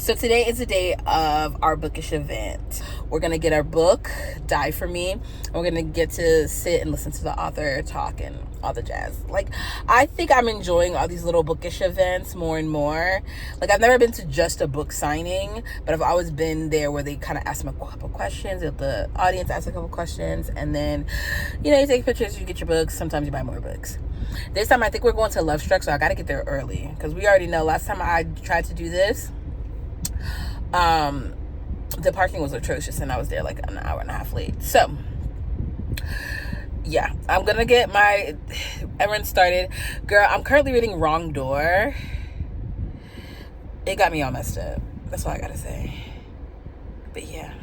So today is the day of our bookish event. We're gonna get our book, Die For Me, and we're gonna get to sit and listen to the author talk and all the jazz. Like, I think I'm enjoying all these little bookish events more and more. Like, I've never been to just a book signing, but I've always been there where they kind of ask them a couple questions, if the audience asks a couple questions, and then, you know, you take pictures, you get your books, sometimes you buy more books. This time I think we're going to Love Struck, so I gotta get there early, because we already know last time I tried to do this, the parking was atrocious and I was there like an hour and a half late. So yeah, I'm gonna get my errand started. Girl, I'm currently reading Wrong Door. It got me all messed up. That's all I gotta say. But yeah.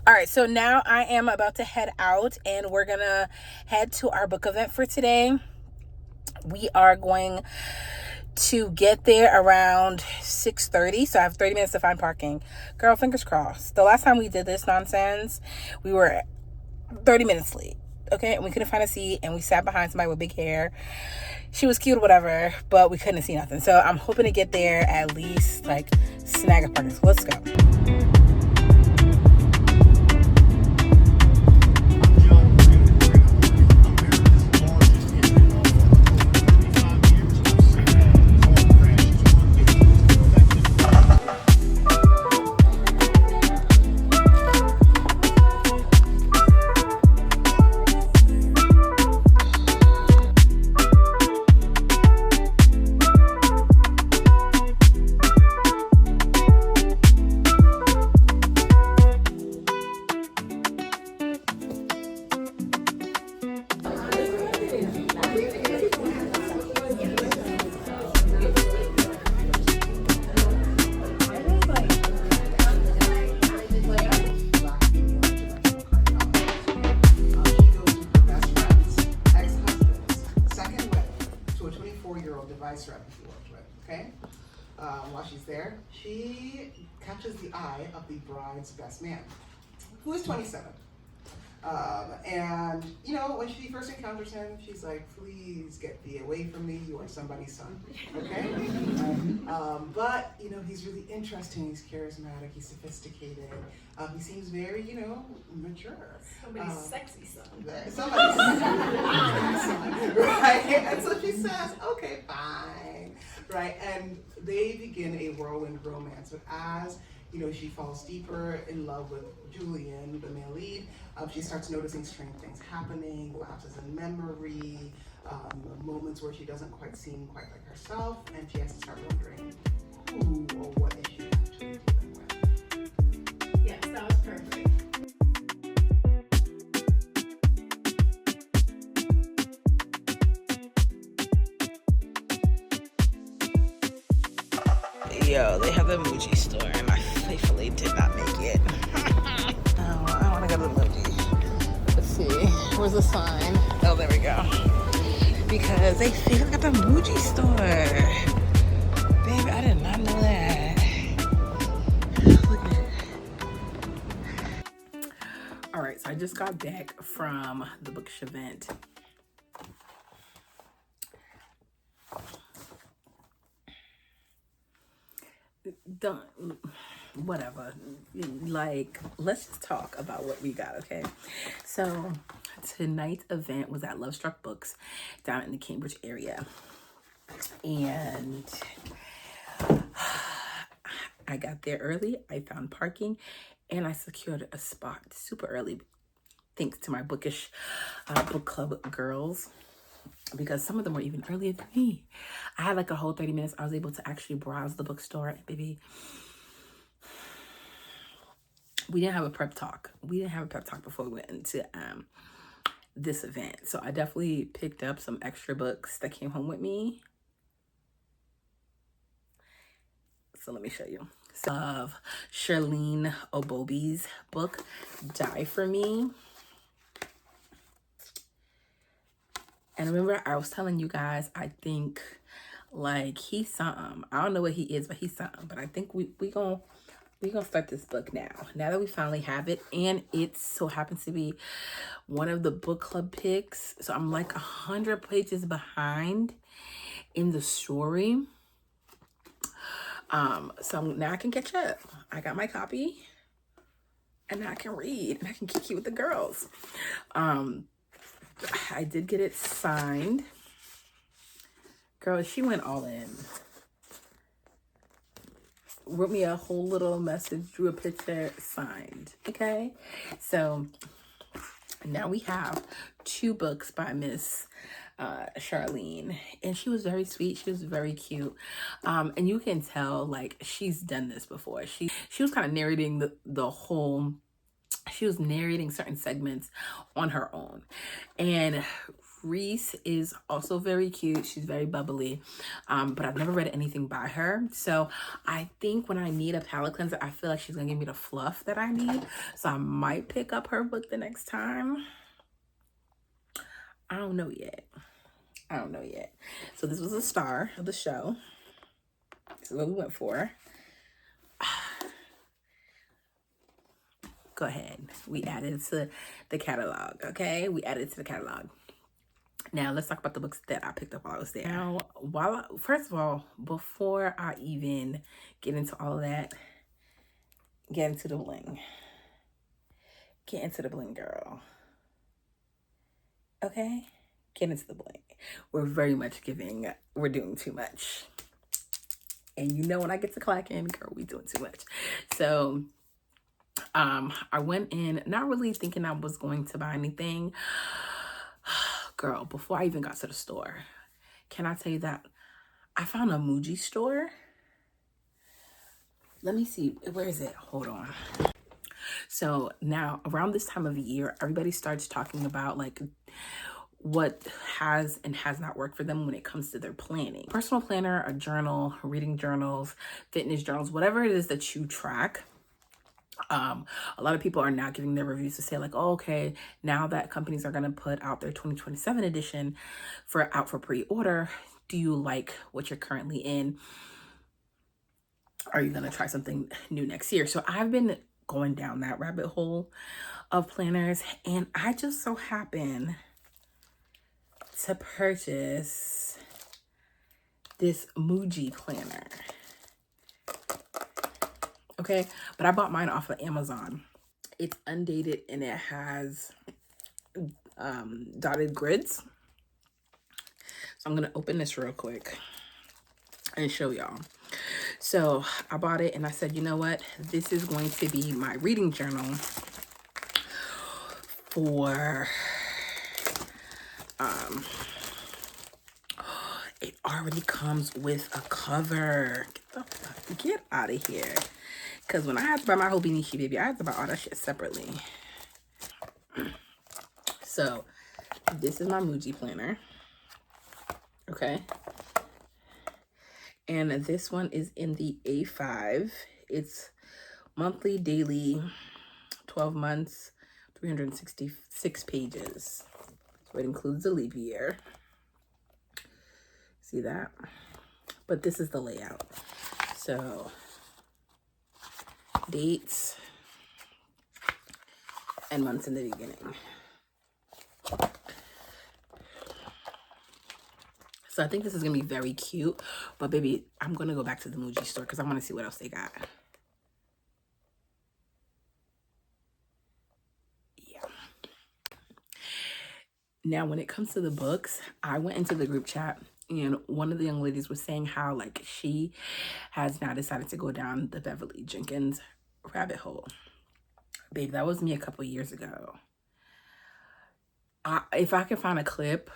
All right, so now I am about to head out and we're gonna head to our book event for today. We are going to get there around 6:30, so I have 30 minutes to find parking. Girl, fingers crossed. The last time we did this nonsense, we were 30 minutes late, okay? And we couldn't find a seat, and we sat behind somebody with big hair. She was cute or whatever, but we couldn't see nothing. So I'm hoping to get there at least, like, snag a parking. So let's go. Okay? While she's there, she catches the eye of the bride's best man, who is 27. And, you know, when she first encounters him, she's like, please get thee away from me, you are somebody's son, okay? But, you know, he's really interesting, he's charismatic, he's sophisticated, he seems very, you know, mature. Somebody's sexy son. Somebody's sexy son, right? And so she says, okay, fine, right? And they begin a whirlwind romance, but as you know, she falls deeper in love with Julian, the male lead. She starts noticing strange things happening, lapses in memory, moments where she doesn't quite seem quite like herself, and she has to start wondering who or what is she actually dealing with. Yes, that was perfect. Yo, they have the Muji store and I faithfully did not make it. Oh, I want to go to the Muji. Let's see, where's the sign? Oh, there we go. Because they faithfully got the Muji store. Baby, I did not know that. Look at it. All right, so I just got back from the bookish event. Don't, whatever, like, let's just talk about what we got, okay? So tonight's event was at Love Struck Books down in the Cambridge area, and I got there early, I found parking, and I secured a spot super early thanks to my bookish book club girls, because some of them were even earlier than me. I had like a whole 30 minutes. I was able to actually browse the bookstore. And baby, we didn't have a prep talk. We didn't have a prep talk before we went into this event. So I definitely picked up some extra books that came home with me. So let me show you. So, of Shirlene Obuobi's book, Die For Me. And remember, I was telling you guys, I think, like, he's something. I don't know what he is, but he's something. But I think we gonna we're gonna start this book now that we finally have it, and it so happens to be one of the book club picks, so I'm like 100 pages behind in the story. So now I can catch up. I got my copy and now I can read and I can kiki with the girls. I did get it signed. Girl, she went all in. Wrote me a whole little message, drew a picture, signed. Okay, so now we have 2 books by Miss Shirlene, and she was very sweet. She was very cute, and you can tell like she's done this before. She was kind of narrating the whole. She was narrating certain segments on her own, and Reese is also very cute. She's very bubbly, but I've never read anything by her. So I think when I need a palate cleanser, I feel like she's gonna give me the fluff that I need. So I might pick up her book the next time. I don't know yet. So this was the star of the show. This is what we went for. Go ahead. We added to the catalog, okay? We added to the catalog. Now, let's talk about the books that I picked up while I was there. Now, first of all, before I even get into all of that, get into the bling. Get into the bling, girl. Okay? Get into the bling. We're very much giving, we're doing too much. And you know when I get to clacking, girl, we doing too much. So, I went in not really thinking I was going to buy anything. Girl, before I even got to the store, can I tell you that I found a Muji store? Let me see, where is it? Hold on. So now around this time of year, everybody starts talking about like what has and has not worked for them when it comes to their planning. Personal planner, a journal, reading journals, fitness journals, whatever it is that you track. A lot of people are now giving their reviews to say like, oh, okay, now that companies are going to put out their 2027 edition out for pre-order, do you like what you're currently in? Are you going to try something new next year? So I've been going down that rabbit hole of planners, and I just so happen to purchase this Muji planner. Okay, but I bought mine off of Amazon. It's undated and it has dotted grids. So I'm gonna open this real quick and show y'all. So I bought it and I said, you know what? This is going to be my reading journal for it already comes with a cover. Get out of here. Because when I had to buy my whole Benishi, baby, I had to buy all that shit separately. So this is my Muji planner. Okay. And this one is in the A5. It's monthly, daily, 12 months, 366 pages. So it includes the leap year. See that? But this is the layout. So dates and months in the beginning. So I think this is gonna be very cute, but baby, I'm gonna go back to the Muji store because I want to see what else they got. Yeah. Now, when it comes to the books, I went into the group chat and one of the young ladies was saying how like she has now decided to go down the Beverly Jenkins rabbit hole. Babe, that was me a couple years ago. If I can find a clip.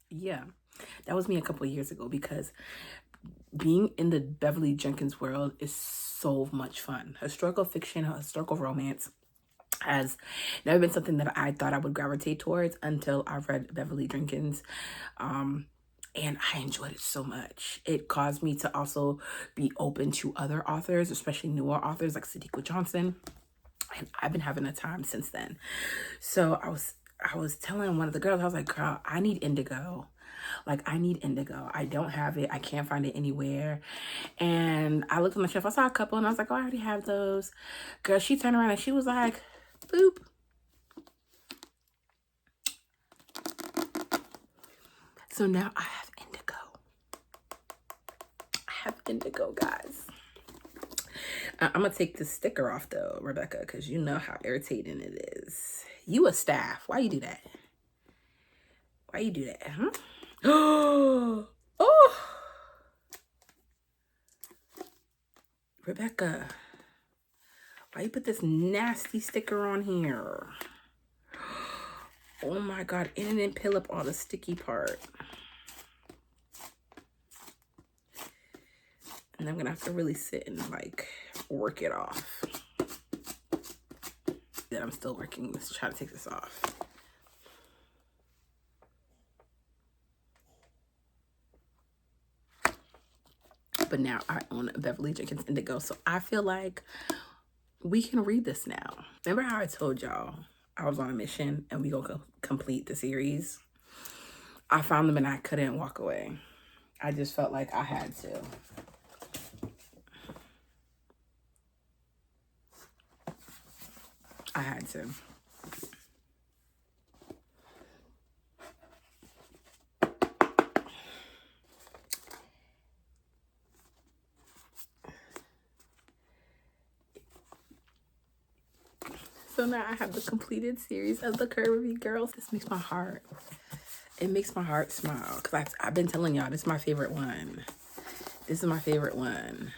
Yeah, that was me a couple years ago because being in the Beverly Jenkins world is so much fun. Historical fiction, historical romance has never been something that I thought I would gravitate towards until I read Beverly Jenkins. And I enjoyed it so much. It caused me to also be open to other authors, especially newer authors like Sadiqa Johnson. And I've been having a time since then. So I was telling one of the girls, I was like, girl, I need indigo. Like, I need indigo. I don't have it. I can't find it anywhere. And I looked on the shelf. I saw a couple and I was like, oh, I already have those. Girl, she turned around and she was like, boop. So now I have indigo. I have indigo, guys. I'm going to take the sticker off, though, Rebecca, because you know how irritating it is. You a staff. Why you do that? Why you do that, huh? Oh, Rebecca, why you put this nasty sticker on here? Oh my God, and it didn't peel up all the sticky part. And I'm gonna have to really sit and like work it off. Then I'm still working. Let's try to take this off. But now I own Beverly Jenkins Indigo, so I feel like we can read this now. Remember how I told y'all I was on a mission and we gonna complete the series? I found them and I couldn't walk away. I just felt like I had to. I had to. So now I have the completed series of the Curvy Girls. This makes my heart, it makes my heart smile. Because I've been telling y'all, this is my favorite one. This is my favorite one.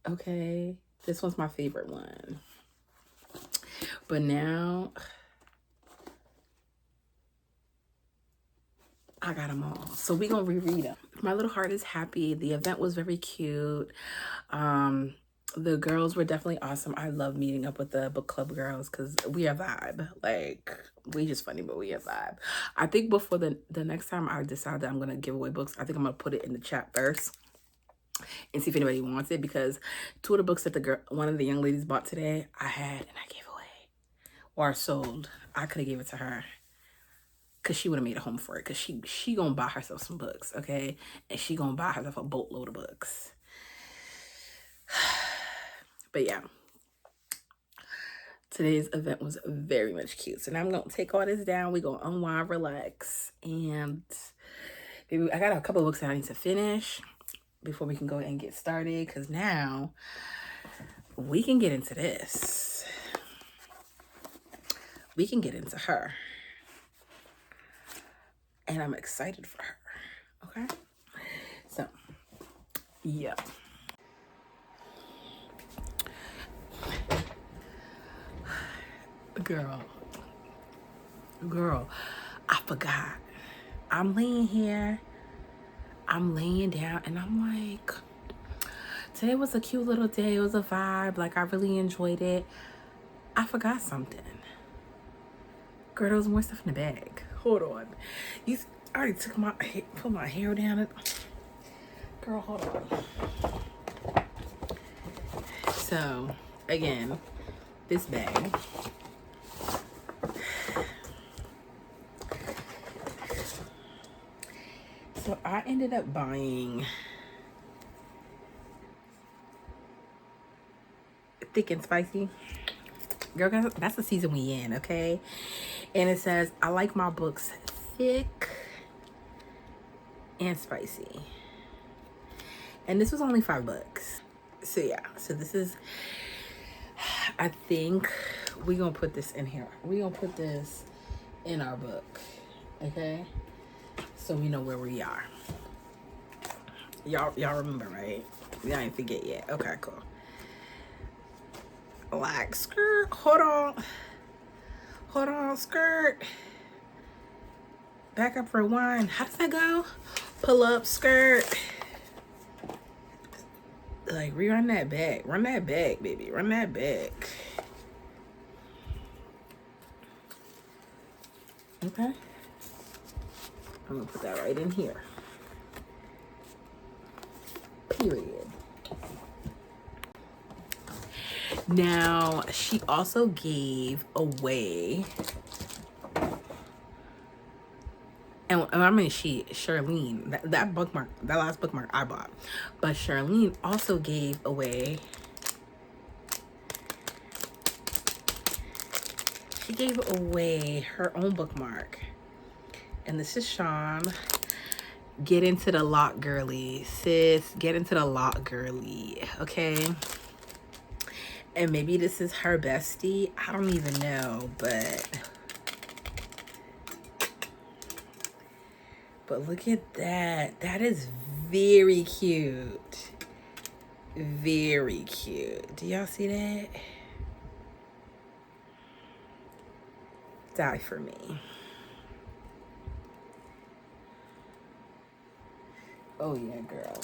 Okay, this one's my favorite one. But now, I got them all. So we gonna reread them. My little heart is happy. The event was very cute. The girls were definitely awesome. I love meeting up with the book club girls because we a vibe. Like, we just funny, but we a vibe. I think before the next time I decide that I'm going to give away books, I think I'm going to put it in the chat first and see if anybody wants it, because 2 of the books that one of the young ladies bought today, I had and I gave away or sold. I could have gave it to her because she would have made a home for it, because she going to buy herself some books, okay? And she going to buy herself a boatload of books. But yeah, today's event was very much cute. So now I'm going to take all this down. We're going to unwind, relax. And baby, I got a couple of books that I need to finish before we can go and get started. Because now we can get into this. We can get into her. And I'm excited for her. Okay? So, yeah. Girl, I forgot. I'm laying here, I'm laying down, and I'm like, today was a cute little day. It was a vibe. Like, I really enjoyed it. I forgot something. Girl, there was more stuff in the bag. Hold on. I already put my hair down. Girl, hold on. So, again, this bag. So I ended up buying Thick and Spicy. Girl, that's the season we in, okay? And it says, I like my books thick and spicy. And this was only $5. So yeah, so this is, I think we're gonna put this in here. We're gonna put this in our book, okay? So we know where we are. Y'all remember, right? Y'all ain't forget yet. Okay, cool. Like, skirt. Hold on, skirt. Back up, rewind. How does that go? Pull up, skirt. Like, rerun that back. Run that back, baby. Run that back. Okay. I'm gonna put that right in here. Period. Now, she also gave away, and I mean Shirlene, that bookmark, that last bookmark I bought, but Shirlene also gave away, she gave away her own bookmark. And this is Sean. Get into the lock, girly. Sis, get into the lock, girly. Okay? And maybe this is her bestie. I don't even know, but look at that. That is very cute. Very cute. Do y'all see that? Die for me. Oh yeah, girl.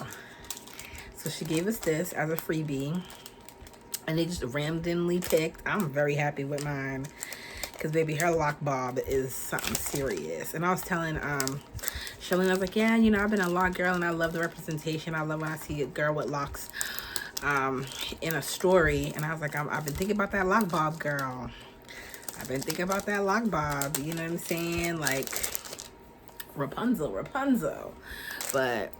So she gave us this as a freebie, and they just randomly picked. I'm very happy with mine, because baby, her lock bob is something serious. And I was telling Shirlene, I was like, yeah, you know, I've been a lock girl and I love the representation. I love when I see a girl with locks in a story. And I was like, I've been thinking about that lock bob, girl. I've been thinking about that lock bob, you know what I'm saying? Like Rapunzel. But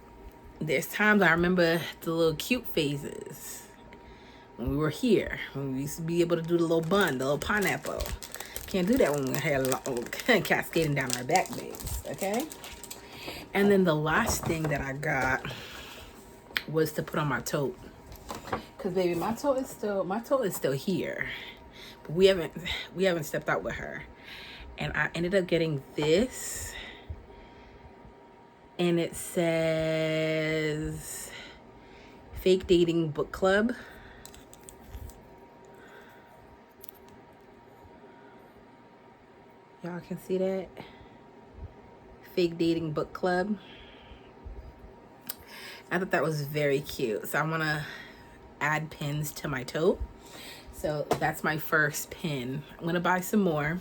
there's times I remember the little cute phases when we were here, when we used to be able to do the little bun, the little pineapple. Can't do that when we had cascading down our back, babes, okay? And then the last thing that I got was to put on my tote. Cause baby, my tote is still here. But we haven't stepped out with her. And I ended up getting this. And it says Fake Dating Book Club. Y'all can see that? Fake Dating Book Club. I thought that was very cute. So I want to add pins to my tote. So that's my first pin. I'm going to buy some more.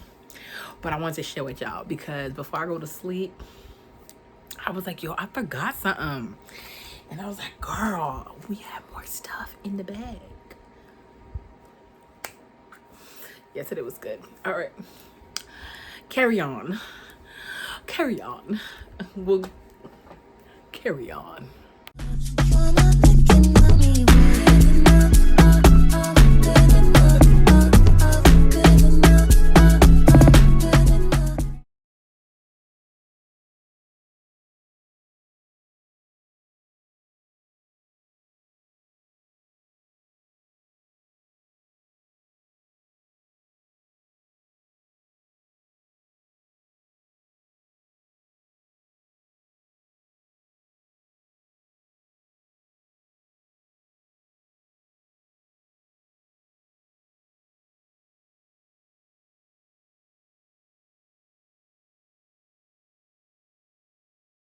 But I want to share with y'all because before I go to sleep, I was like, yo, I forgot something. And I was like, girl, we have more stuff in the bag. Yes, it was good. All right. Carry on. We'll carry on.